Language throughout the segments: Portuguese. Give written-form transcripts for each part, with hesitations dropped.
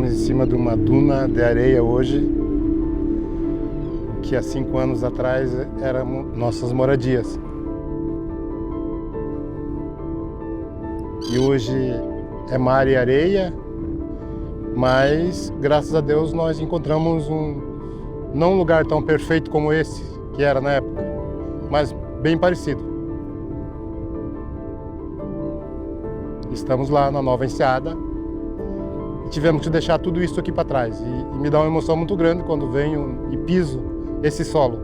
Estamos em cima de uma duna de areia hoje, que há 5 anos atrás eram nossas moradias. E hoje é mar e areia, mas graças a Deus nós encontramos não um lugar tão perfeito como esse, que era na época, mas bem parecido. Estamos lá na nova enseada e tivemos que deixar tudo isso aqui para trás. E me dá uma emoção muito grande quando venho e piso esse solo,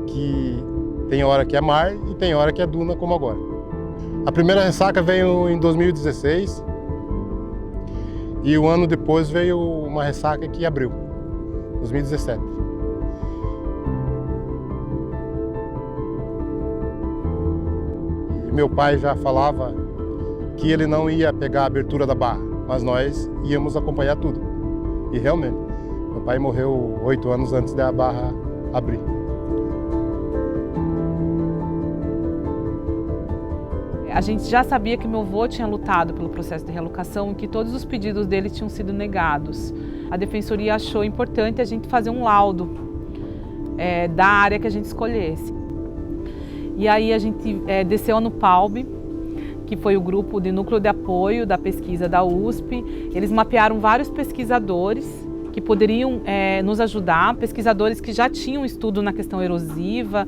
que tem hora que é mar e tem hora que é duna como agora. A primeira ressaca veio em 2016 e um ano depois veio uma ressaca que abriu, 2017. E meu pai já falava que ele não ia pegar a abertura da barra, mas nós íamos acompanhar tudo. E realmente, meu pai morreu 8 anos antes da barra abrir. A gente já sabia que meu avô tinha lutado pelo processo de realocação e que todos os pedidos dele tinham sido negados. A Defensoria achou importante a gente fazer um laudo da área que a gente escolhesse. E aí a gente desceu no PALB, que foi o grupo de núcleo de apoio da pesquisa da USP. Eles mapearam vários pesquisadores que poderiam nos ajudar, pesquisadores que já tinham estudo na questão erosiva,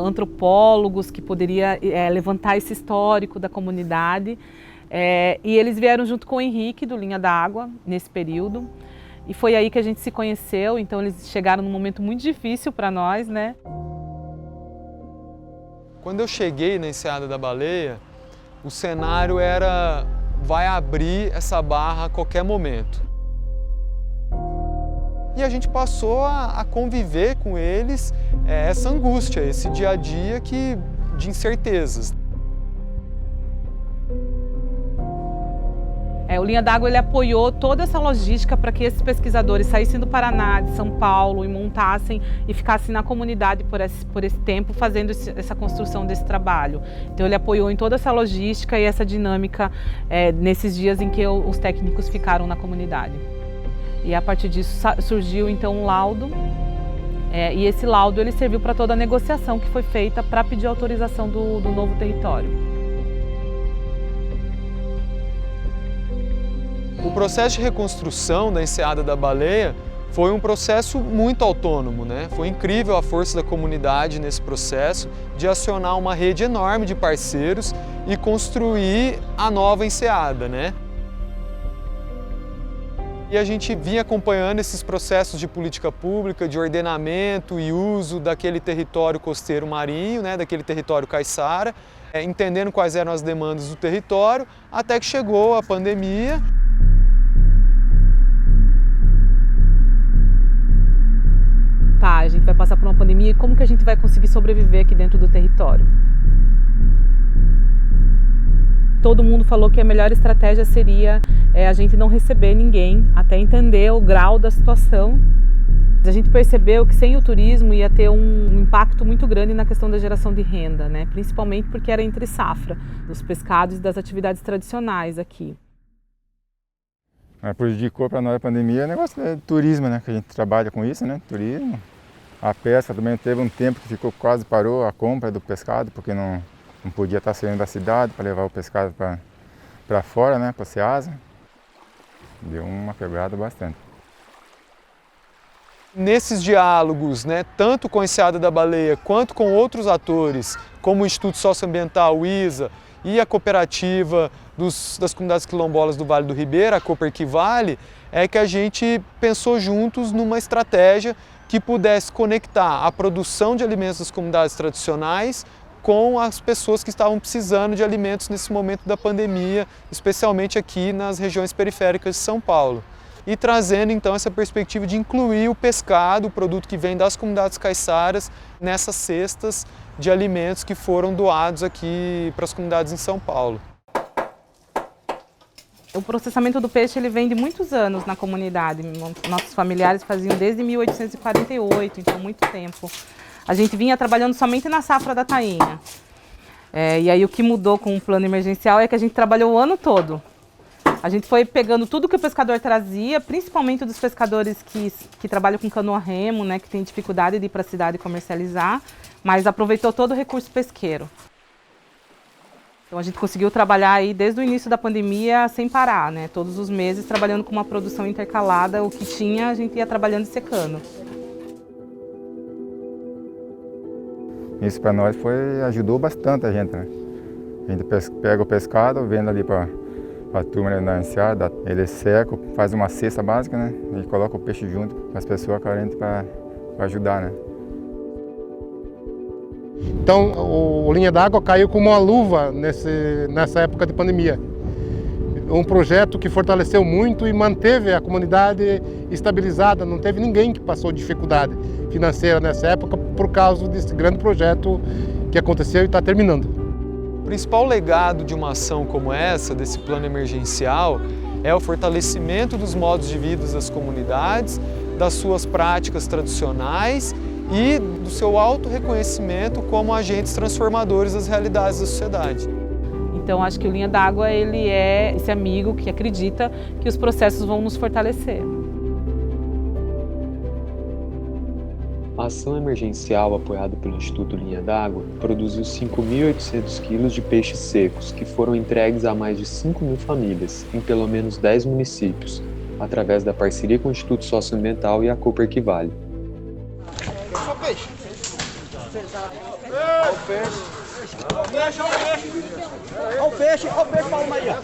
antropólogos que poderiam levantar esse histórico da comunidade. E eles vieram junto com o Henrique, do Linha d'Água, nesse período. E foi aí que a gente se conheceu, então eles chegaram num momento muito difícil para nós, né? Quando eu cheguei na Enseada da Baleia, o cenário era: vai abrir essa barra a qualquer momento. E a gente passou a conviver com eles essa angústia, esse dia a dia de incertezas. O Linha d'Água ele apoiou toda essa logística para que esses pesquisadores saíssem do Paraná, de São Paulo e montassem e ficassem na comunidade por esse tempo fazendo essa construção desse trabalho. Então ele apoiou em toda essa logística e essa dinâmica nesses dias em que os técnicos ficaram na comunidade. E a partir disso surgiu então um laudo e esse laudo ele serviu para toda a negociação que foi feita para pedir autorização do novo território. O processo de reconstrução da Enseada da Baleia foi um processo muito autônomo, né? Foi incrível a força da comunidade nesse processo de acionar uma rede enorme de parceiros e construir a nova enseada, né? E a gente vinha acompanhando esses processos de política pública, de ordenamento e uso daquele território costeiro marinho, né? Daquele território caiçara, entendendo quais eram as demandas do território, até que chegou a pandemia. A gente vai passar por uma pandemia e como que a gente vai conseguir sobreviver aqui dentro do território? Todo mundo falou que a melhor estratégia seria a gente não receber ninguém até entender o grau da situação. A gente percebeu que sem o turismo ia ter um impacto muito grande na questão da geração de renda, né? Principalmente porque era entre safra dos pescados e das atividades tradicionais aqui. Prejudicou para nós a pandemia o negócio do turismo, né? Que a gente trabalha com isso, né? Turismo. A pesca também teve um tempo que quase parou a compra do pescado, porque não podia estar saindo da cidade para levar o pescado para fora, né? Para a Ceasa. Deu uma quebrada bastante. Nesses diálogos, né, tanto com a Enseada da Baleia quanto com outros atores, como o Instituto Socioambiental, o ISA, e a cooperativa das comunidades quilombolas do Vale do Ribeira, a Coperquivale, é que a gente pensou juntos numa estratégia que pudesse conectar a produção de alimentos das comunidades tradicionais com as pessoas que estavam precisando de alimentos nesse momento da pandemia, especialmente aqui nas regiões periféricas de São Paulo. E trazendo então essa perspectiva de incluir o pescado, o produto que vem das comunidades caiçaras, nessas cestas de alimentos que foram doados aqui para as comunidades em São Paulo. O processamento do peixe ele vem de muitos anos na comunidade. Nossos familiares faziam desde 1848, então muito tempo. A gente vinha trabalhando somente na safra da tainha. E aí o que mudou com o plano emergencial é que a gente trabalhou o ano todo. A gente foi pegando tudo que o pescador trazia, principalmente dos pescadores que trabalham com canoa remo, né, que tem dificuldade de ir para a cidade comercializar, mas aproveitou todo o recurso pesqueiro. Então a gente conseguiu trabalhar aí desde o início da pandemia sem parar, né, todos os meses trabalhando com uma produção intercalada, o que tinha a gente ia trabalhando e secando. Isso para nós ajudou bastante a gente, né? A gente pega o pescado, vende ali para a turma da enseada, ele seca, faz uma cesta básica, né? E coloca o peixe junto com as pessoas carentes para ajudar, né? Então, o Linha d'Água caiu como uma luva nessa época de pandemia. Um projeto que fortaleceu muito e manteve a comunidade estabilizada. Não teve ninguém que passou dificuldade financeira nessa época por causa desse grande projeto que aconteceu e está terminando. O principal legado de uma ação como essa, desse plano emergencial, é o fortalecimento dos modos de vida das comunidades, das suas práticas tradicionais e do seu auto-reconhecimento como agentes transformadores das realidades da sociedade. Então acho que o Linha d'Água ele é esse amigo que acredita que os processos vão nos fortalecer. A ação emergencial apoiada pelo Instituto Linha d'Água produziu 5.800 quilos de peixes secos que foram entregues a mais de 5.000 famílias em pelo menos 10 municípios, através da parceria com o Instituto Socioambiental e a Copa Equivale. Olha o peixe. Olha o peixe. Olha o peixe, Paulo Maria.